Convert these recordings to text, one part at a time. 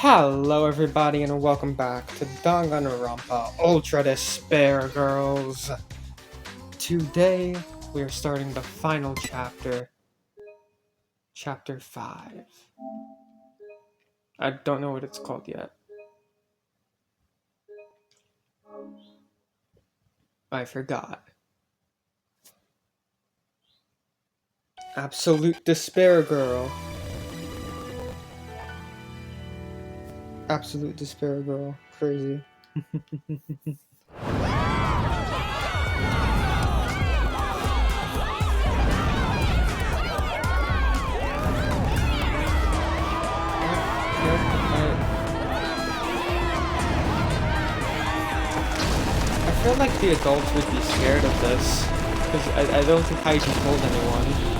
Hello everybody and welcome back to Danganronpa Ultra Despair Girls. Today we are starting the final chapter, Chapter 5. I don't know what it's called yet. I forgot. Absolute Despair Girl. Absolute Despair Girl. Crazy. I feel like the adults would be scared of this, because I don't think Haiji told anyone.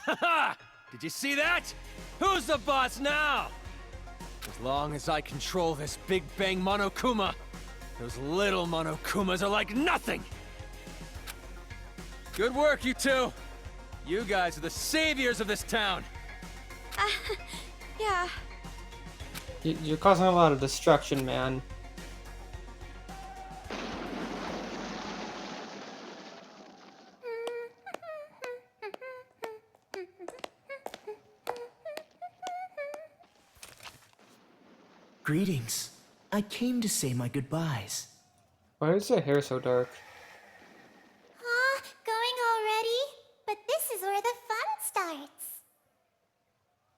Haha! Did you see that? Who's the boss now? As long as I control this Big Bang Monokuma, those little Monokumas are like nothing! Good work, you two! You guys are the saviors of this town! Yeah. You're causing a lot of destruction, man. Greetings. I came to say my goodbyes. Why is her hair so dark? Going already? But this is where the fun starts.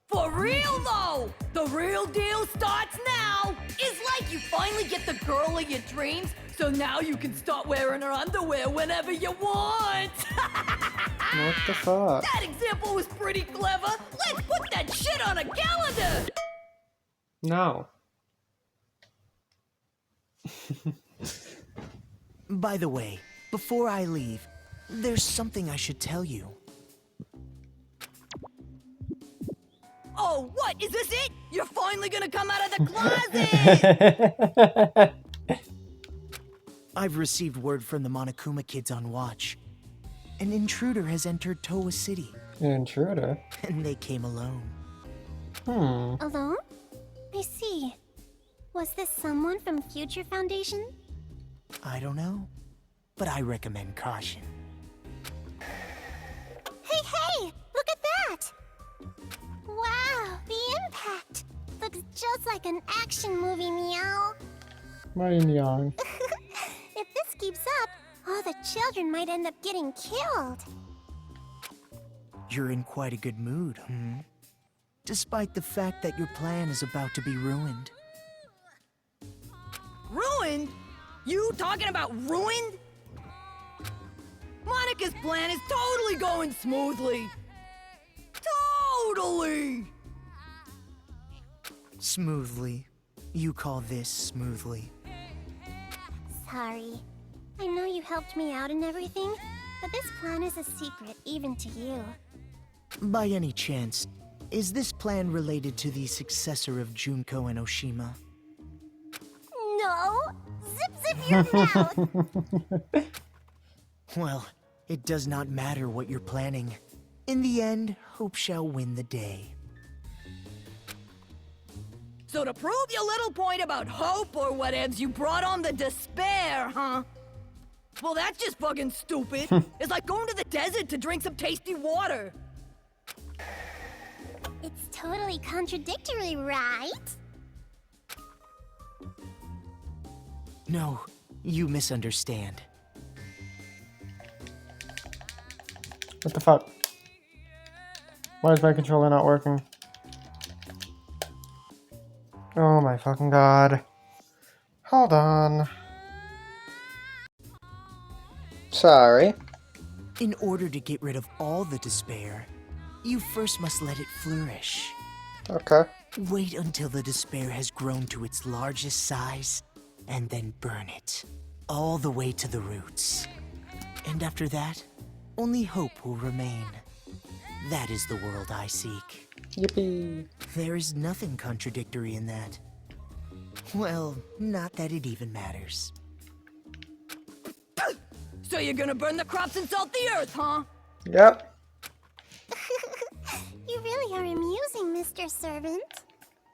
For real though! The real deal starts now! It's like you finally get the girl of your dreams, so now you can start wearing her underwear whenever you want! What the fuck? That example was pretty clever! Let's put that shit on a calendar! No. By the way, before I leave, there's something I should tell you. Oh, what? Is this it? You're finally gonna come out of the closet! I've received word from the Monokuma kids on watch. An intruder has entered Towa City, An intruder? and they came alone. Alone? I see. Was this someone from Future Foundation? I don't know, but I recommend caution. Hey! Look at that! Wow, the impact! Looks just like an action movie, meow. Martin Young. If this keeps up, all the children might end up getting killed. You're in quite a good mood, despite the fact that your plan is about to be ruined. Ruined? You talking about ruined? Monica's plan is totally going smoothly! Totally! Smoothly. You call this smoothly. Sorry. I know you helped me out and everything, but this plan is a secret even to you. By any chance, is this plan related to the successor of Junko and Oshima? No! Zip your mouth! Well, it does not matter what you're planning. In the end, hope shall win the day. So to prove your little point about hope or whatevs, you brought on the despair, huh? Well, that's just fucking stupid. It's like going to the desert to drink some tasty water. It's totally contradictory, right? No, you misunderstand. What the fuck? Why is my controller not working? Oh my fucking god. Hold on. Sorry. In order to get rid of all the despair, you first must let it flourish. Okay. Wait until the despair has grown to its largest size, and then burn it, all the way to the roots. And after that, only hope will remain. That is the world I seek. Yippee. There is nothing contradictory in that. Well, not that it even matters. So you're gonna burn the crops and salt the earth, huh? Yep. You really are amusing, Mr. Servant.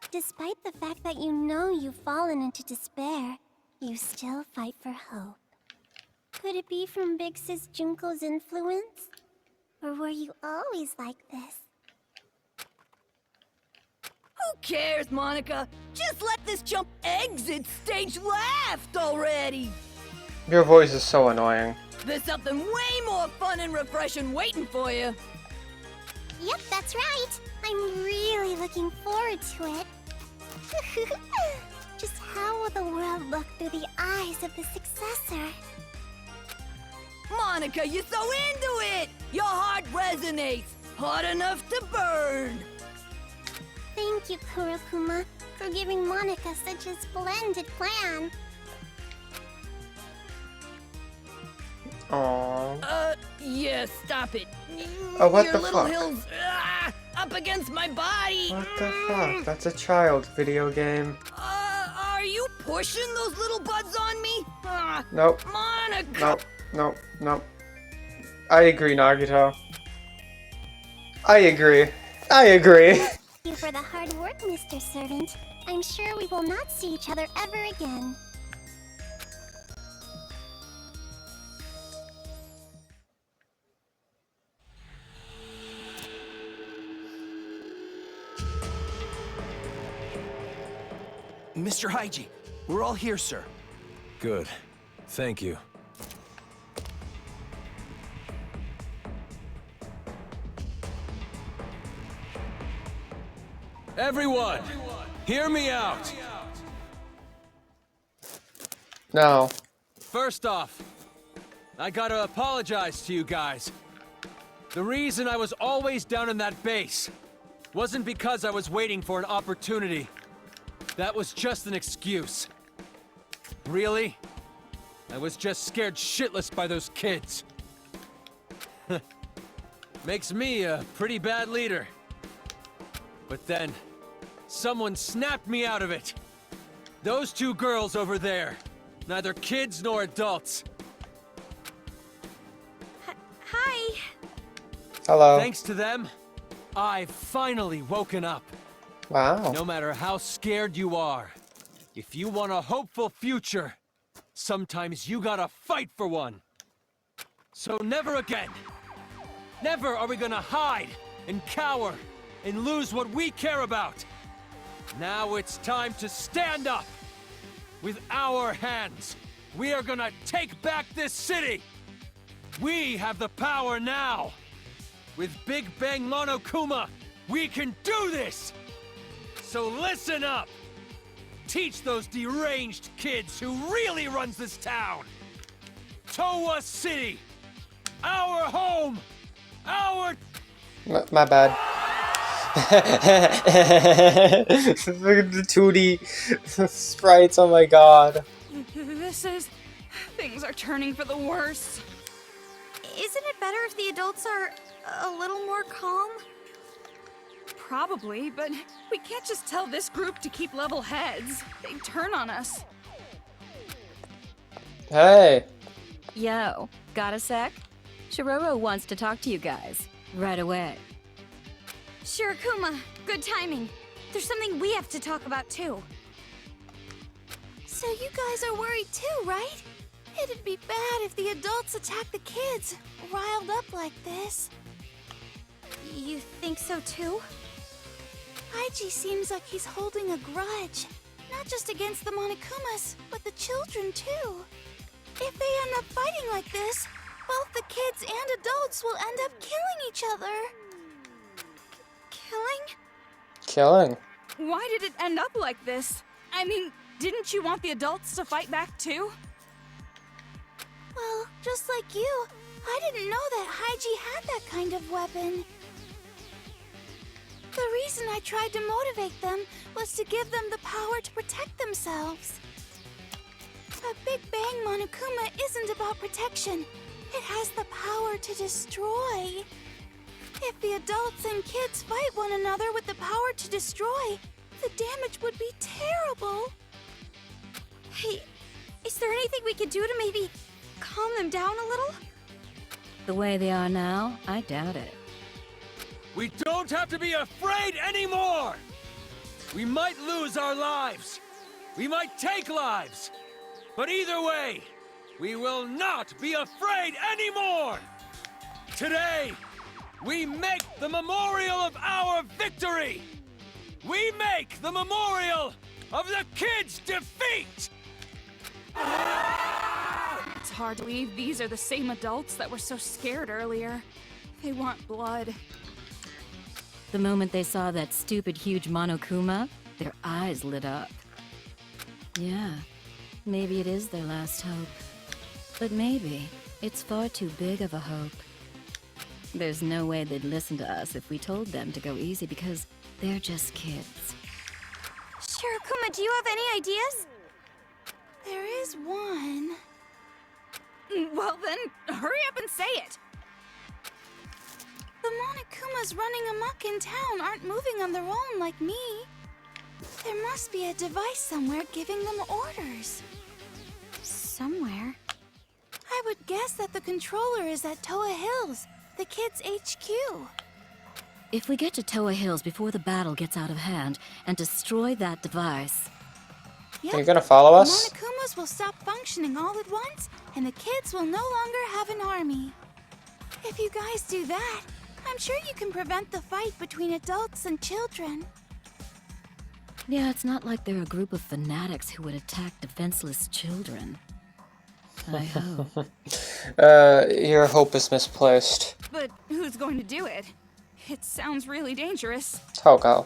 Despite the fact that you know you've fallen into despair, you still fight for hope. Could it be from Big Sis Junko's influence? Or were you always like this? Who cares, Monica? Just let this chump exit stage left already! Your voice is so annoying. There's something way more fun and refreshing waiting for you. Yep, that's right. I'm really looking forward to it. Just how will the world look through the eyes of the successor? Monica, you're so into it! Your heart resonates, hot enough to burn! Thank you, Kurokuma, for giving Monica such a splendid plan. Aww. Yeah, stop it. Oh, what Your the little fuck? hills, up against my body! What the fuck? That's a child video game. Are you pushing those little buds on me? Nope. Monica! Nope. Nope. Nope. I agree, Nagito. I agree. I agree. Thank you for the hard work, Mr. Servant. I'm sure we will not see each other ever again. Mr. Haiji, we're all here, sir. Good. Thank you. Everyone, hear me out. No. First off, I gotta apologize to you guys. The reason I was always down in that base wasn't because I was waiting for an opportunity. That was just an excuse. Really? I was just scared shitless by those kids. Makes me a pretty bad leader. But then, someone snapped me out of it. Those two girls over there. Neither kids nor adults. Hi. Hello. Thanks to them, I've finally woken up. Wow. No matter how scared you are, if you want a hopeful future, sometimes you gotta fight for one. So never again. Never are we gonna hide and cower and lose what we care about. Now it's time to stand up. With our hands, we are gonna take back this city. We have the power now. With Big Bang Monokuma, we can do this. So listen up! Teach those deranged kids who really runs this town! Towa City! Our home! Our... My bad. Look at the 2D sprites, oh my god. Things are turning for the worse. Isn't it better if the adults are a little more calm? Probably, but we can't just tell this group to keep level heads. They'd turn on us. Hey. Yo, got a sec? Shiroro wants to talk to you guys. Right away. Sure, Kuma. Good timing. There's something we have to talk about, too. So you guys are worried too, right? It'd be bad if the adults attack the kids, riled up like this. You think so, too? Haiji seems like he's holding a grudge. Not just against the Monokumas, but the children too. If they end up fighting like this, both the kids and adults will end up killing each other. Killing? Killing. Why did it end up like this? I mean, didn't you want the adults to fight back too? Well, just like you, I didn't know that Haiji had that kind of weapon. The reason I tried to motivate them was to give them the power to protect themselves. A Big Bang Monokuma isn't about protection. It has the power to destroy. If the adults and kids fight one another with the power to destroy, the damage would be terrible. Hey, is there anything we could do to maybe calm them down a little? The way they are now, I doubt it. We don't have to be afraid anymore! We might lose our lives. We might take lives. But either way, we will not be afraid anymore! Today, we make the memorial of our victory! We make the memorial of the kids' defeat! It's hard to believe these are the same adults that were so scared earlier. They want blood. The moment they saw that stupid huge Monokuma, their eyes lit up. Yeah, maybe it is their last hope. But maybe it's far too big of a hope. There's no way they'd listen to us if we told them to go easy because they're just kids. Shirokuma, do you have any ideas? There is one. Well then, hurry up and say it! The Monokumas running amok in town aren't moving on their own like me. There must be a device somewhere giving them orders. Somewhere. I would guess that the controller is at Toa Hills, the kids' HQ. If we get to Toa Hills before the battle gets out of hand and destroy that device... Yep. Are you gonna follow The us? Monokumas will stop functioning all at once, and the kids will no longer have an army. If you guys do that, I'm sure you can prevent the fight between adults and children. Yeah, it's not like they're a group of fanatics who would attack defenseless children. I hope. Your hope is misplaced. But who's going to do it? It sounds really dangerous. Togo.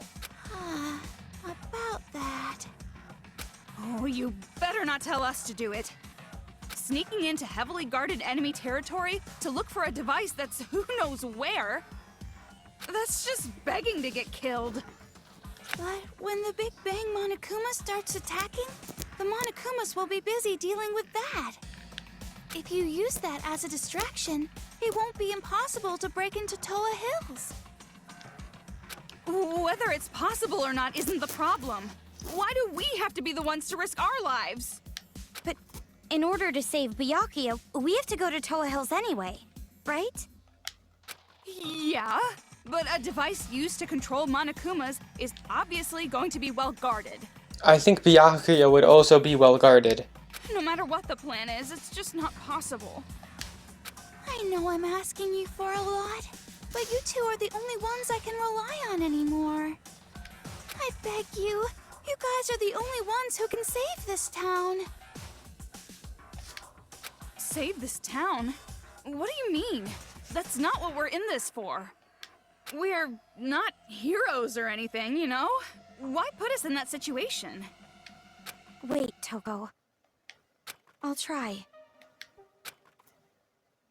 About that. Oh, you better not tell us to do it. Sneaking into heavily guarded enemy territory to look for a device that's who knows where? That's just begging to get killed. But when the Big Bang Monokuma starts attacking, the Monokumas will be busy dealing with that. If you use that as a distraction, it won't be impossible to break into Toa Hills. Whether it's possible or not isn't the problem. Why do we have to be the ones to risk our lives? But in order to save Byakuya, we have to go to Toa Hills anyway, right? Yeah, but a device used to control Monokumas is obviously going to be well guarded. I think Byakuya would also be well guarded. No matter what the plan is, it's just not possible. I know I'm asking you for a lot, but you two are the only ones I can rely on anymore. I beg you, you guys are the only ones who can save this town. Save this town? What do you mean? That's not what we're in this for. We're not heroes or anything, you know? Why put us in that situation? Wait, Togo. I'll try.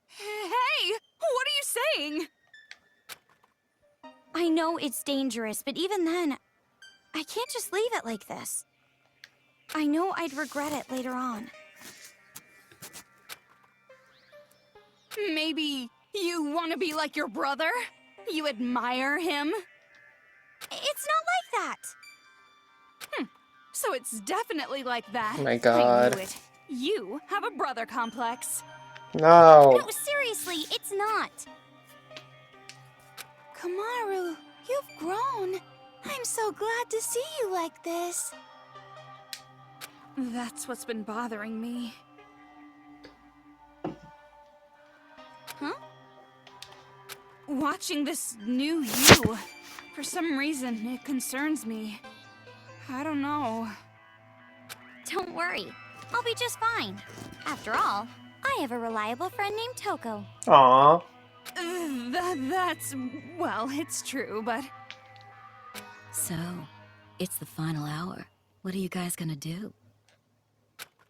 Hey! What are you saying? I know it's dangerous, but even then, I can't just leave it like this. I know I'd regret it later on. Maybe you want to be like your brother? You admire him? It's not like that! So it's definitely like that. Oh my I god. knew it. You have a brother complex. No. No, seriously, it's not! Kamaru, you've grown. I'm so glad to see you like this. That's what's been bothering me. Huh? Watching this new you. For some reason, it concerns me. I don't know. Don't worry, I'll be just fine. After all, I have a reliable friend named Toko. Aww. Well, it's true, but... So, it's the final hour. What are you guys gonna do?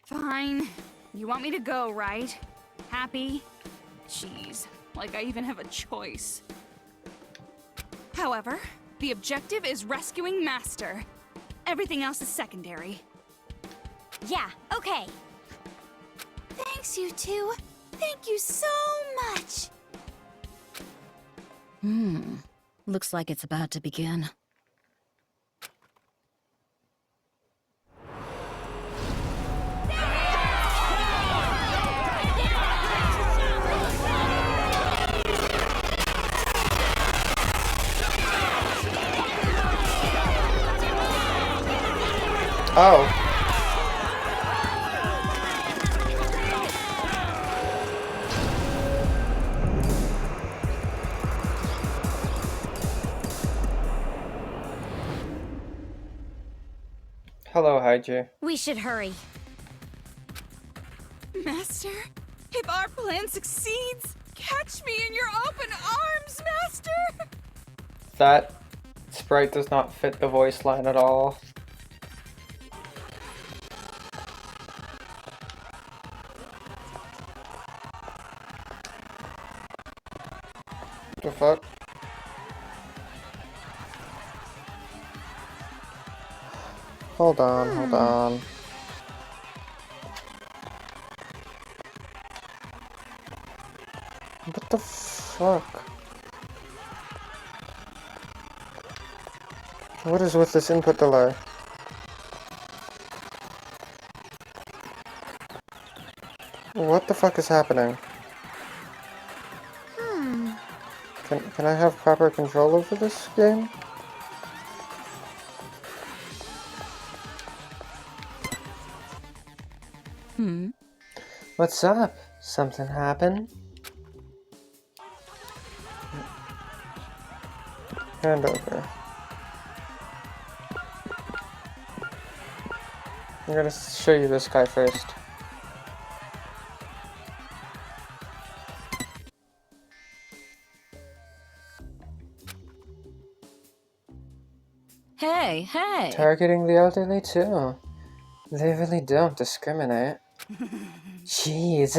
Fine. You want me to go, right? Happy? Jeez, like I even have a choice. However, the objective is rescuing Master. Everything else is secondary. Yeah, okay. Thanks, you two. Thank you so much. Looks like it's about to begin. Oh. Hello, Haiji. We should hurry. Master, if our plan succeeds, catch me in your open arms, Master! That sprite does not fit the voice line at all. The fuck? Hold on. What the fuck? What is with this input delay? What the fuck is happening? Can I have proper control over this game? What's up? Something happened? Hand over. I'm gonna show you this guy first. Hey! Targeting the elderly too. They really don't discriminate. Jeez,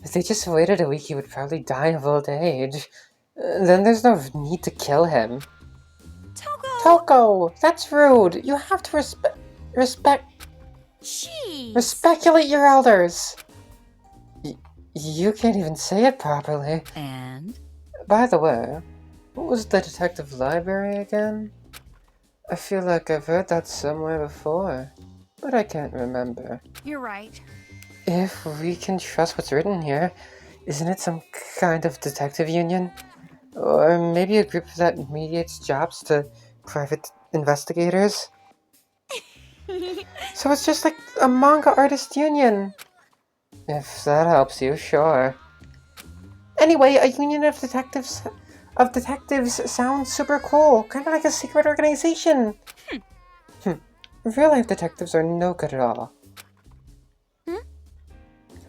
if they just waited a week he would probably die of old age. Then there's no need to kill him. Toko! That's rude! You have to respect... Jeez. Respeculate your elders! You can't even say it properly. And? By the way, what was the detective library again? I feel like I've heard that somewhere before, but I can't remember. You're right. If we can trust what's written here, isn't it some kind of detective union? Or maybe a group that mediates jobs to private investigators? So it's just like a manga artist union. If that helps you, sure. Anyway, a union of detectives sounds super cool, kind of like a secret organization. Real life detectives are no good at all.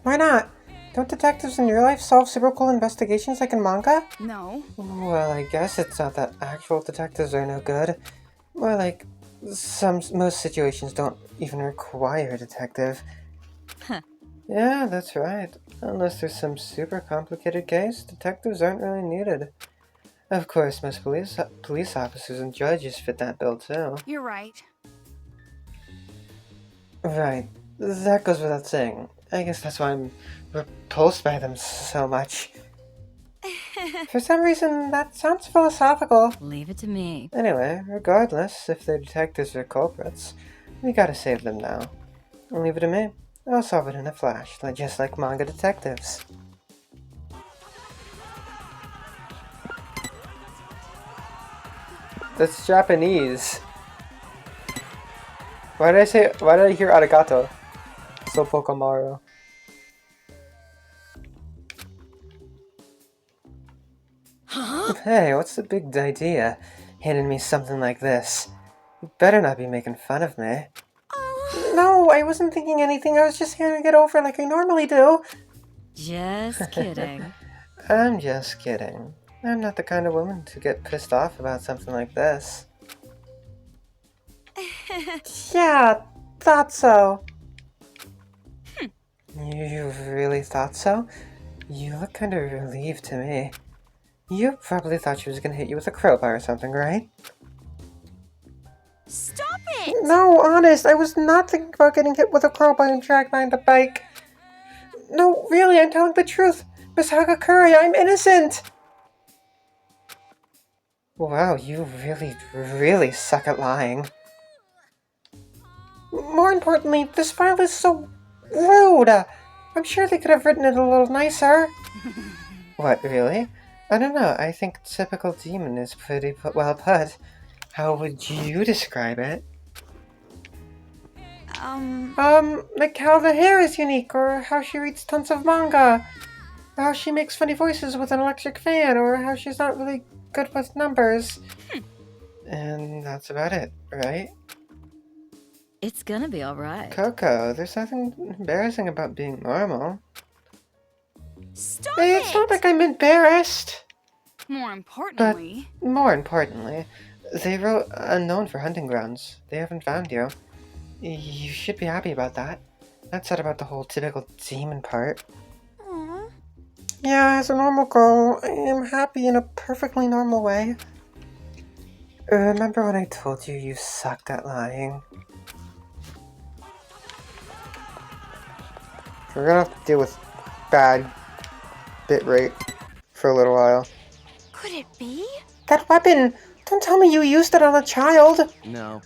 Why not? Don't detectives in real life solve super cool investigations like in manga? No. Well, I guess it's not that actual detectives are no good. More like most situations don't even require a detective. Yeah, that's right. Unless there's some super complicated case, detectives aren't really needed. Of course, most police officers and judges fit that bill too. You're right. Right. That goes without saying. I guess that's why I'm repulsed by them so much. For some reason, that sounds philosophical. Leave it to me. Anyway, regardless if they're detectives or culprits, we gotta save them now. Leave it to me. I'll solve it in a flash, just like manga detectives. That's Japanese. Why did I hear arigato? So Pokamaru. Hey, what's the big idea? Handing me something like this. You better not be making fun of me. No, I wasn't thinking anything. I was just handing it over like I normally do. Just kidding. I'm just kidding. I'm not the kind of woman to get pissed off about something like this. Yeah, thought so. You really thought so? You look kind of relieved to me. You probably thought she was gonna hit you with a crowbar or something, right? Stop it! No, honest, I was not thinking about getting hit with a crowbar and dragged behind the bike. No, really, I'm telling the truth. Miss Hagakure, I'm innocent! Wow, you really suck at lying. More importantly, this file is so rude. I'm sure they could have written it a little nicer. What, really? I don't know, I think typical demon is pretty well put. How would you describe it? Like how the hair is unique, or how she reads tons of manga, or how she makes funny voices with an electric fan, or how she's not really good with numbers. And that's about it, right? It's gonna be alright. Coco, there's nothing embarrassing about being normal. Stop Hey, it! it's not like I'm embarrassed. More importantly, More importantly, they wrote unknown for hunting grounds. They haven't found you. You should be happy about that. That's not about the whole typical demon part. Aw. Yeah, as a normal girl, I am happy in a perfectly normal way. Remember when I told you you sucked at lying? We're gonna have to deal with bad bitrate for a little while. Could it be? That weapon! Don't tell me you used it on a child! No.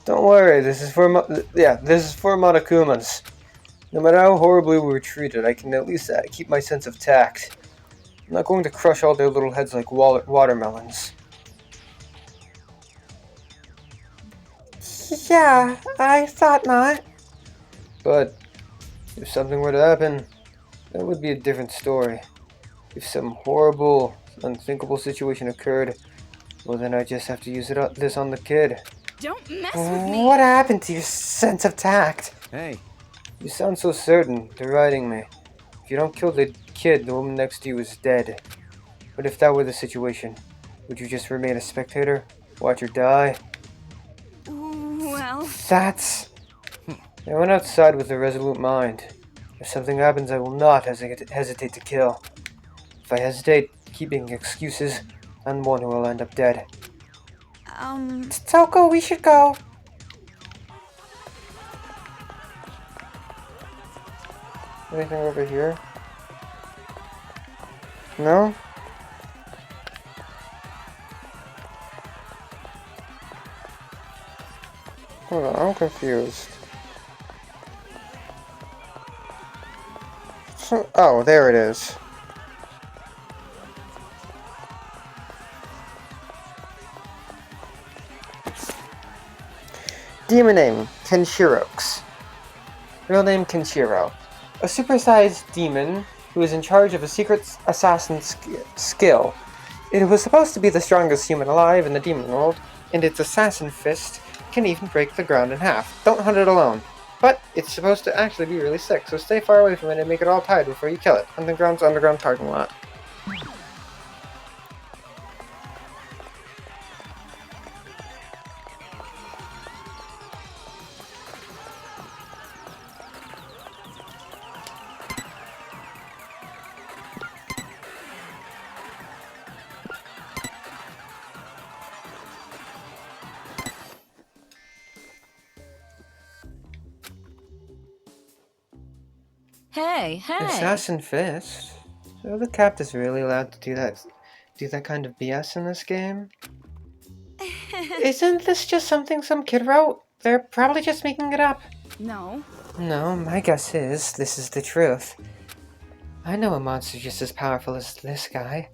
Don't worry, this is for Monokumas. No matter how horribly we were treated, I can at least keep my sense of tact. I'm not going to crush all their little heads like watermelons. Yeah, I thought not. But if something were to happen, that would be a different story. If some horrible, unthinkable situation occurred, well then I just have to use this on the kid. don't mess with me. What happened to your sense of tact? Hey, You sound so certain, deriding me. If you don't kill the kid, the woman next to you is dead. But if that were the situation, would you just remain a spectator? Watch her die? Well, That's... I went outside with a resolute mind. If something happens, I will not hesitate to kill. If I hesitate, keeping excuses, I'm the one who will end up dead. Toko, we should go. Anything over here? No? Hold on, I'm confused. Oh, there it is. Demon name, Kenshirox. Real name, Kenshiro. A supersized demon who is in charge of a secret assassin skill. It was supposed to be the strongest human alive in the demon world, and its assassin fist can even break the ground in half. Don't hunt it alone. But it's supposed to actually be really sick, so stay far away from it and make it all tied before you kill it. Underground's underground parking lot. Hey. Assassin fist? So the captain's really allowed to do that kind of BS in this game? Isn't this just something some kid wrote? They're probably just making it up. no. No, my guess is this is the truth. I know a monster just as powerful as this guy.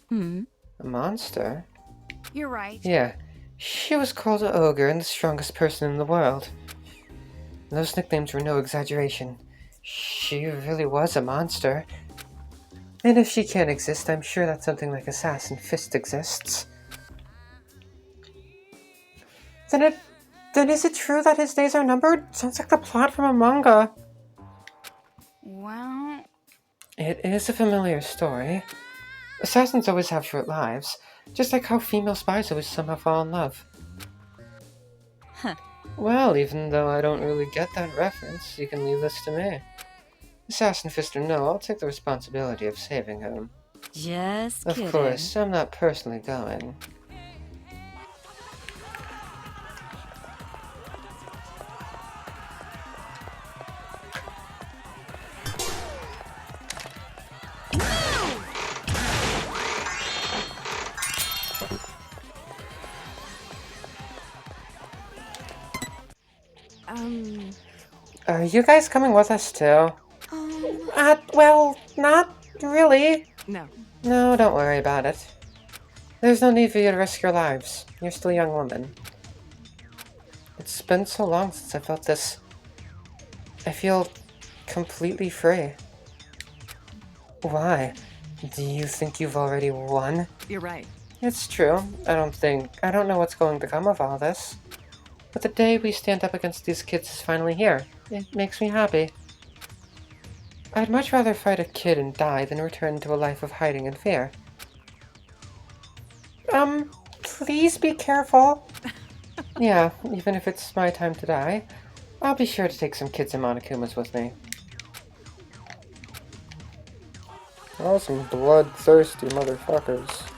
Hmm. A monster? You're right. Yeah, she was called an ogre and the strongest person in the world. Those nicknames were no exaggeration. She really was a monster. And if she can't exist, I'm sure that something like Assassin Fist exists. Then it Then is it true that his days are numbered? Sounds like the plot from a manga. Well, It is a familiar story. Assassins always have short lives, just like how female spies always somehow fall in love. Huh. Well, even though I don't really get that reference, you can leave this to me. Assassin Fist or no, I'll take the responsibility of saving him. Just Of kidding. course, I'm not personally going. Are you guys coming with us too? Well, not really. no. No, don't worry about it. There's no need for you to risk your lives. You're still a young woman. It's been so long since I felt this. I feel completely free. Why? Do you think you've already won? You're right. It's true. I don't know what's going to come of all this. But the day we stand up against these kids is finally here. It makes me happy. I'd much rather fight a kid and die than return to a life of hiding and fear. Please be careful. Yeah, even if it's my time to die, I'll be sure to take some kids and Monokumas with me. Oh, some bloodthirsty motherfuckers.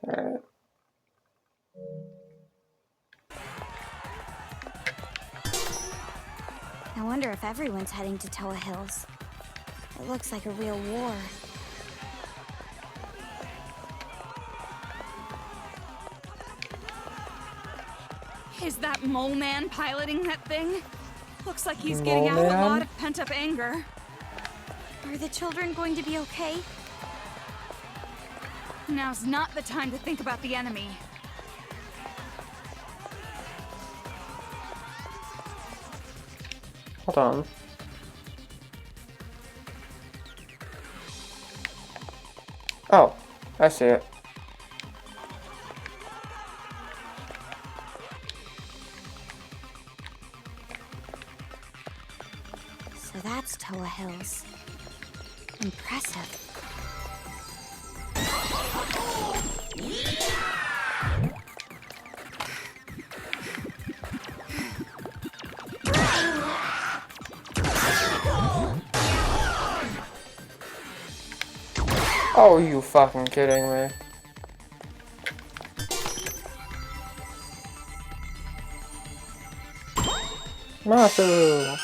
Alright. I wonder if everyone's heading to Toa Hills. It looks like a real war. Is that mole man piloting that thing? Looks like he's getting out a lot of pent-up anger. Are the children going to be okay? Now's not the time to think about the enemy. Hold on. Oh, I see it. So that's Toa Hills. Impressive. Oh, you fucking kidding me? Masu!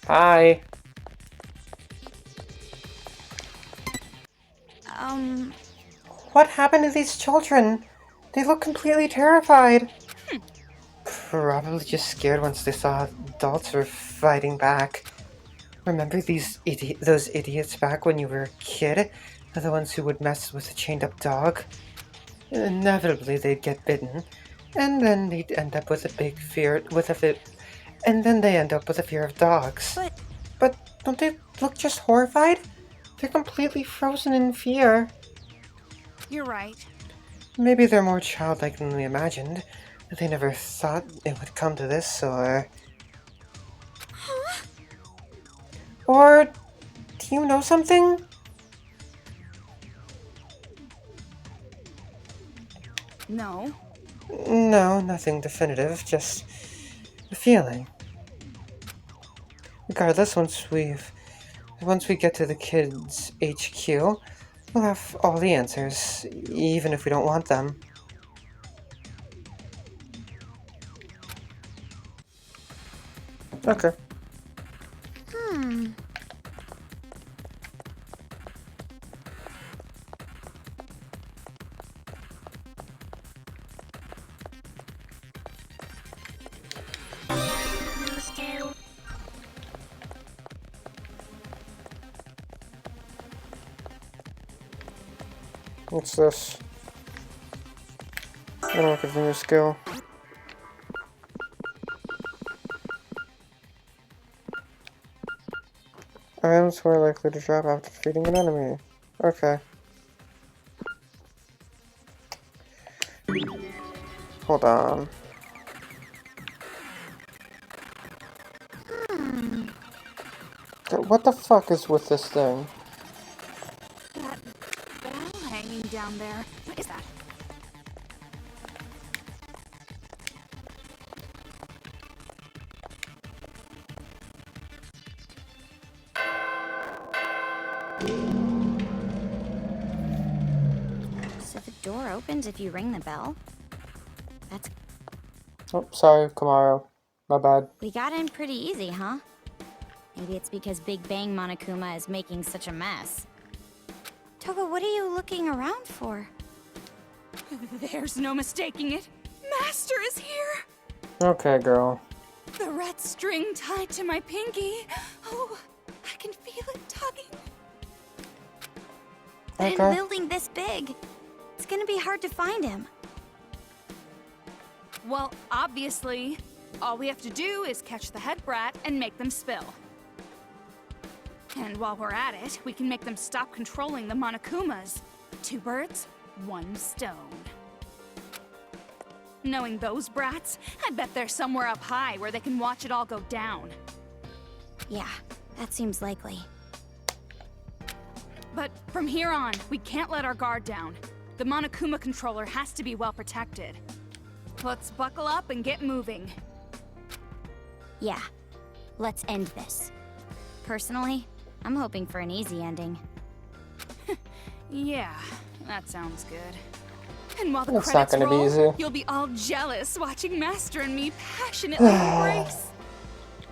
Hi. What happened to these children? They look completely terrified. Probably just scared once they saw adults were fighting back. Remember those idiots back when you were a kid? The ones who would mess with a chained up dog? Inevitably they'd get bitten. And then they'd end up with a big fear and then they end up with a fear of dogs. But don't they look just horrified? They're completely frozen in fear. You're right. Maybe they're more childlike than we imagined. They never thought it would come to this, or... Or... do you know something? No. No, nothing definitive, just a feeling. Regardless, once we've once we get to the kids' HQ, we'll have all the answers, even if we don't want them. Okay. What's this? I don't look at the new skill. Items who are likely to drop after defeating an enemy. Okay. Hold on. What the fuck is with this thing? That bell hanging down there. What is that? So the door opens if you ring the bell? That's... Oh, sorry, Kamaro. My bad. We got in pretty easy, huh? Maybe it's because Big Bang Monokuma is making such a mess. Toga, what are you looking around for? There's no mistaking it. Master is here! Okay, girl. The red string tied to my pinky. Oh, I can feel it tugging. But in Okay. a building this big, it's gonna be hard to find him. Well, obviously, all we have to do is catch the head brat and make them spill. And while we're at it, we can make them stop controlling the Monokumas. 2 birds, 1 stone. Knowing those brats, I bet they're somewhere up high where they can watch it all go down. Yeah, that seems likely. But from here on, we can't let our guard down. The Monokuma controller has to be well protected. Let's buckle up and get moving. Yeah, let's end this. Personally, I'm hoping for an easy ending. Yeah, that sounds good. And while the It's not credits gonna be roll, easy. you'll be all jealous watching Master and me passionately embrace.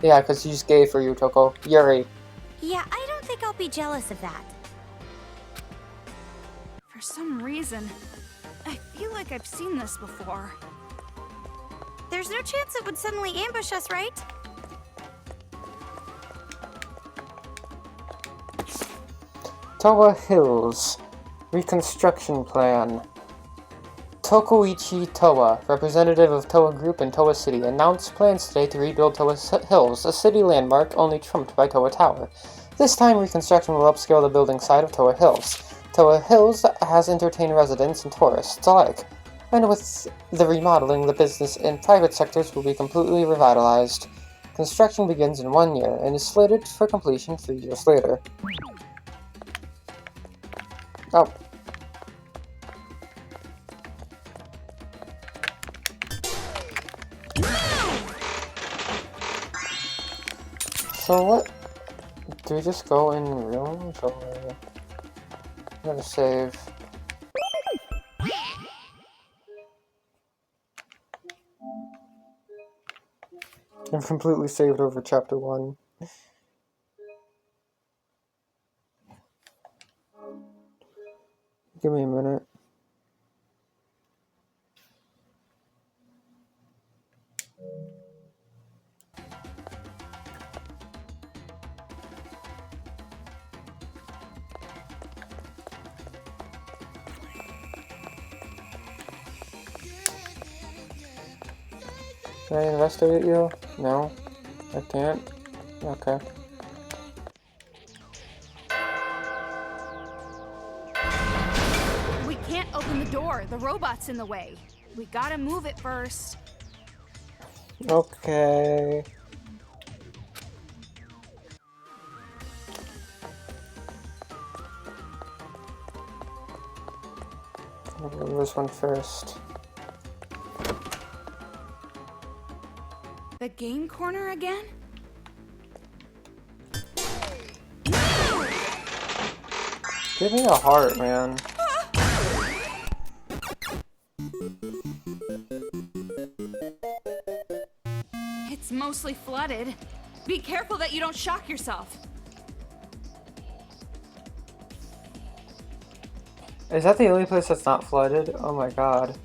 Yeah, because she's gay for you, Toko. Yuri. Yeah, I don't think I'll be jealous of that. For some reason, I feel like I've seen this before. There's no chance it would suddenly ambush us, right? Towa Hills. Reconstruction Plan. Tokuichi Towa, representative of Towa Group in Towa City, announced plans today to rebuild Towa Hills, a city landmark only trumped by Towa Tower. This time, reconstruction will upscale the building side of Towa Hills. Towa Hills has entertained residents and tourists alike, and with the remodeling, the business and private sectors will be completely revitalized. Construction begins in 1 year and is slated for completion 3 years later. Oh. So what? Do we just go in rooms or... I'm gonna save. I've completely saved over chapter 1. Give me a minute. Can I investigate you? No? I can't? Okay. We can't open the door. The robot's in the way. We gotta move it first. Okay. I'll do this one first. The game corner again? Give me a heart, man. It's mostly flooded. Be careful that you don't shock yourself. Is that the only place that's not flooded? Oh my god.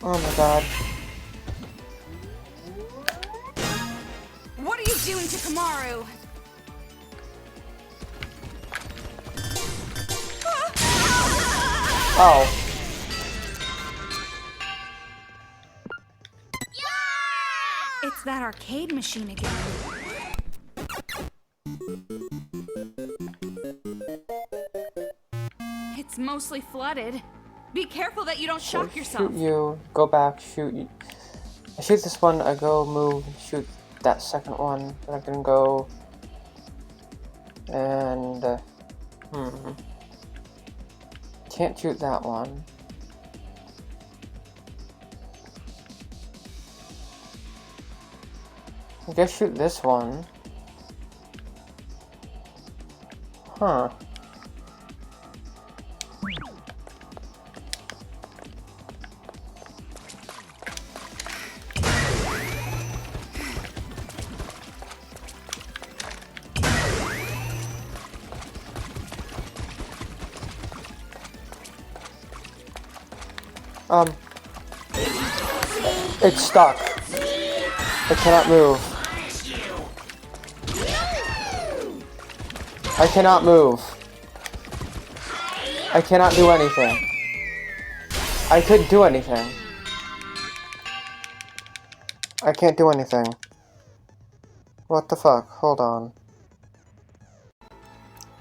Oh my god. What are you doing to Kamaru? Oh. It's that arcade machine again. It's mostly flooded. Be careful that you don't shock yourself. Shoot you, go back, shoot you. I shoot this one, I go move, shoot that second one, then I can go and can't shoot that one. I guess shoot this one. Huh. It's stuck. I cannot move. I cannot move. I cannot do anything. I couldn't do anything. I can't do anything. What the fuck? Hold on.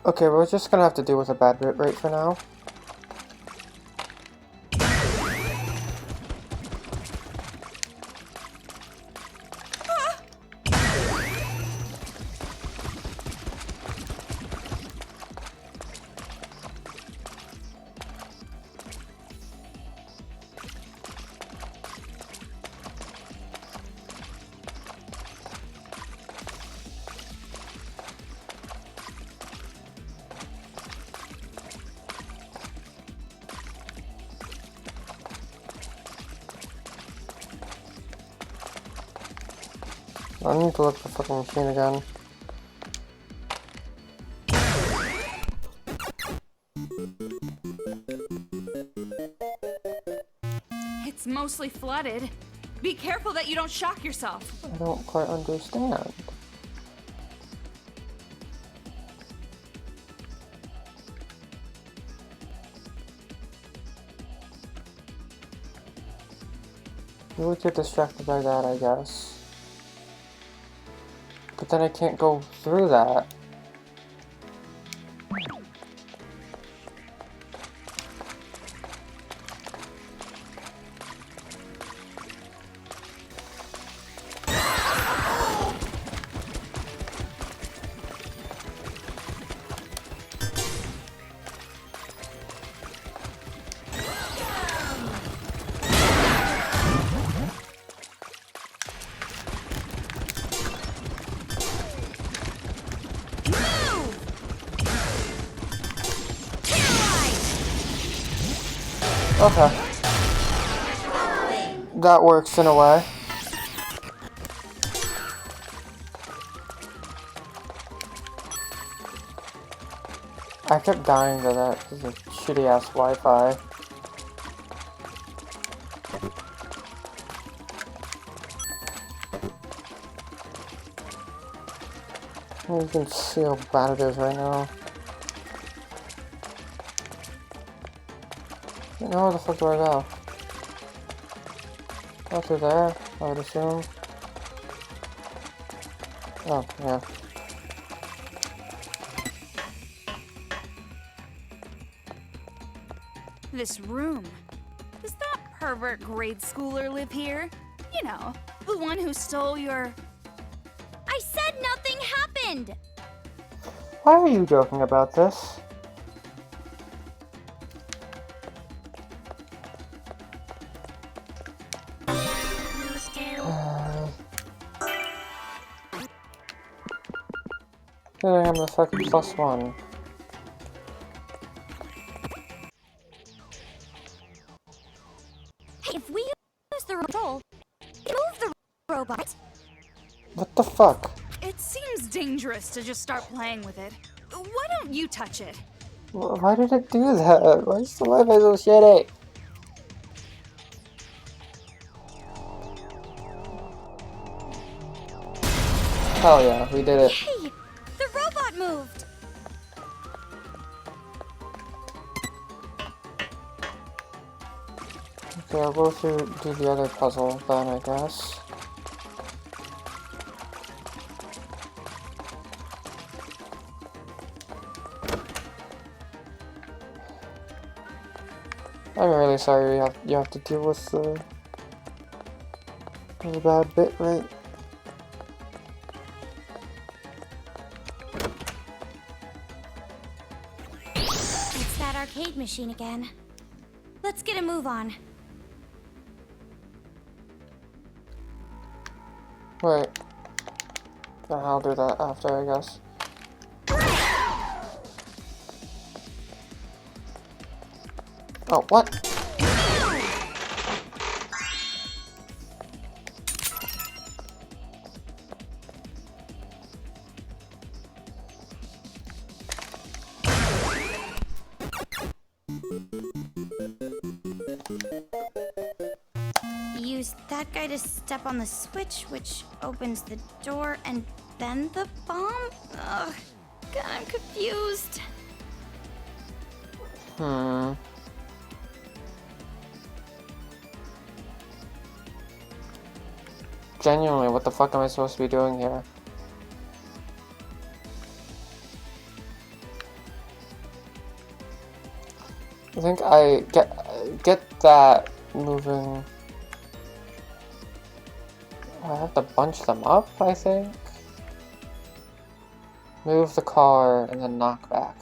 Okay, we're just gonna have to deal with a bad bit rate for now. I need to look at the fucking machine again. It's mostly flooded. Be careful that you don't shock yourself. I don't quite understand. You would get distracted by that, I guess. But then I can't go through that. Okay. That works in a way. I kept dying to that because of shitty ass Wi-Fi. You can see how bad it is right now. Now where the fuck do I go? Go through there, I would assume. Oh, yeah. This room. Does that pervert grade schooler live here? You know, the one who stole your... I said nothing happened! Why are you joking about this? Here I'm the fucking +1. Hey, if we use the control, move the robot. What the fuck? It seems dangerous to just start playing with it. Why don't you touch it? Why did it do that? Why is the Wi-Fi so shitty? Hell yeah, we did it. Hey, the robot moved. Okay, I'll go through, do the other puzzle then, I guess. I'm really sorry you have to deal with the bad bit, right? It's that arcade machine again. Let's get a move on. Wait. I'll do that after, I guess. Oh, what? Use that guy to step on the switch, which opens the door, and then the bomb? Ugh, God, I'm confused. Genuinely, what the fuck am I supposed to be doing here? I think I get that moving. I have to bunch them up, I think. Move the car and then knock back.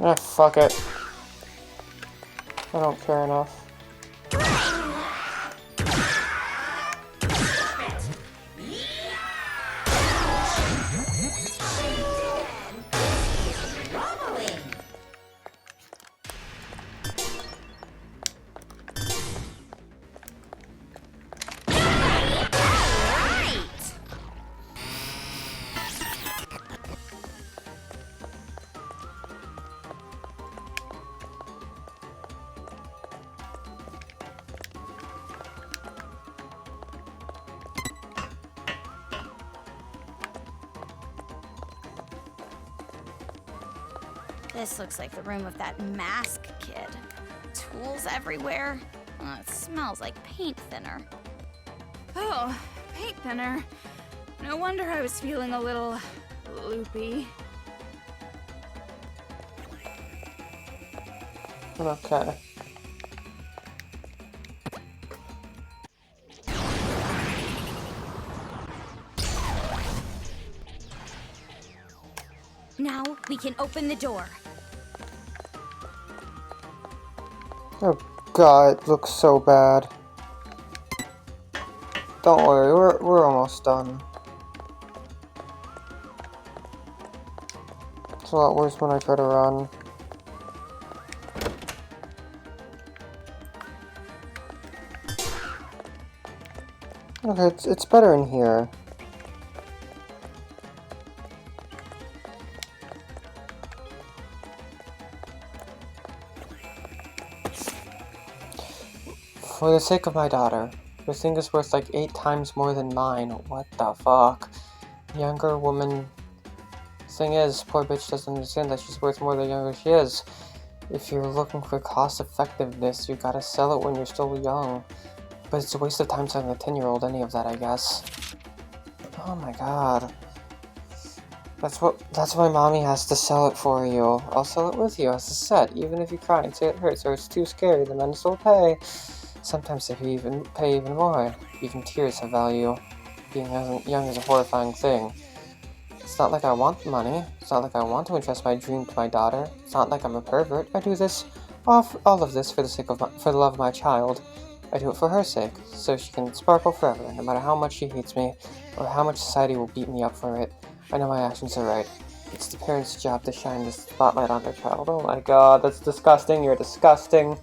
Ah, fuck it. I don't care enough. This looks like the room of that mask kid. Tools everywhere. It smells like paint thinner. Oh, paint thinner. No wonder I was feeling a little loopy. Okay. Now we can open the door. Oh god, it looks so bad. Don't worry, we're almost done. It's a lot worse when I try to run. Okay, it's better in here. For the sake of my daughter, your thing is worth like 8 times more than mine. What the fuck? Younger woman. Thing is, poor bitch doesn't understand that she's worth more the younger she is. If you're looking for cost effectiveness, you gotta sell it when you're still young. But it's a waste of time selling a 10-year-old any of that, I guess. Oh my god. That's why mommy has to sell it for you. I'll sell it with you as a set, even if you cry and say it hurts or it's too scary, the men still pay. Sometimes they pay even more. Even tears have value. Being young is a horrifying thing. It's not like I want the money. It's not like I want to entrust my dream to my daughter. It's not like I'm a pervert. I do this, all of this for the love of my child. I do it for her sake, so she can sparkle forever, no matter how much she hates me, or how much society will beat me up for it. I know my actions are right. It's the parents' job to shine the spotlight on their child. Oh my god, that's disgusting. You're disgusting.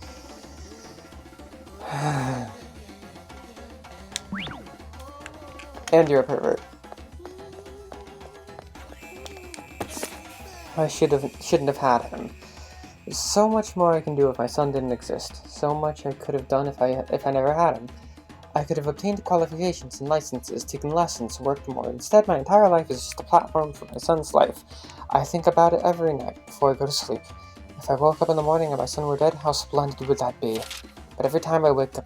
And you're a pervert. I shouldn't have had him. There's so much more I can do if my son didn't exist. So much I could have done if I never had him. I could have obtained qualifications and licenses, taken lessons, worked more. Instead, my entire life is just a platform for my son's life. I think about it every night before I go to sleep. If I woke up in the morning and my son were dead, how splendid would that be? But every time I wake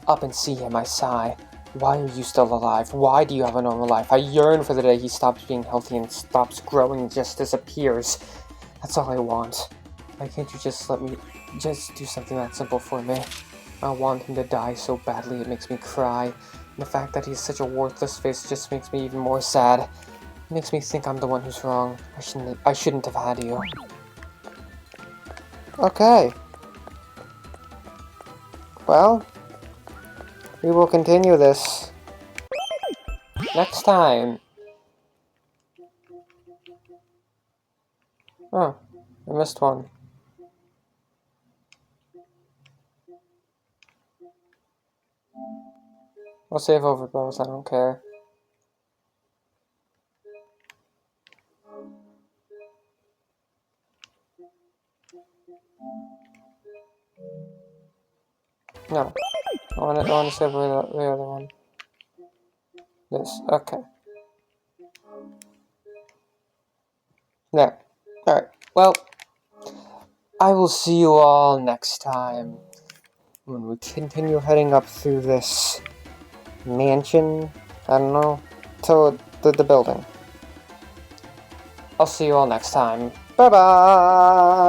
up and see him, I sigh. Why are you still alive? Why do you have a normal life? I yearn for the day he stops being healthy and stops growing and just disappears. That's all I want. Why can't you just let me just do something that simple for me? I want him to die so badly it makes me cry. And the fact that he's such a worthless face just makes me even more sad. It makes me think I'm the one who's wrong. I shouldn't have had you. Okay. Well, we will continue this next time. Oh, I missed one. I'll save over both, I don't care. No. I wanna save over the other one. This. Okay. There. Alright. Well, I will see you all next time when we continue heading up through this mansion. I don't know. To the building. I'll see you all next time. Bye-bye!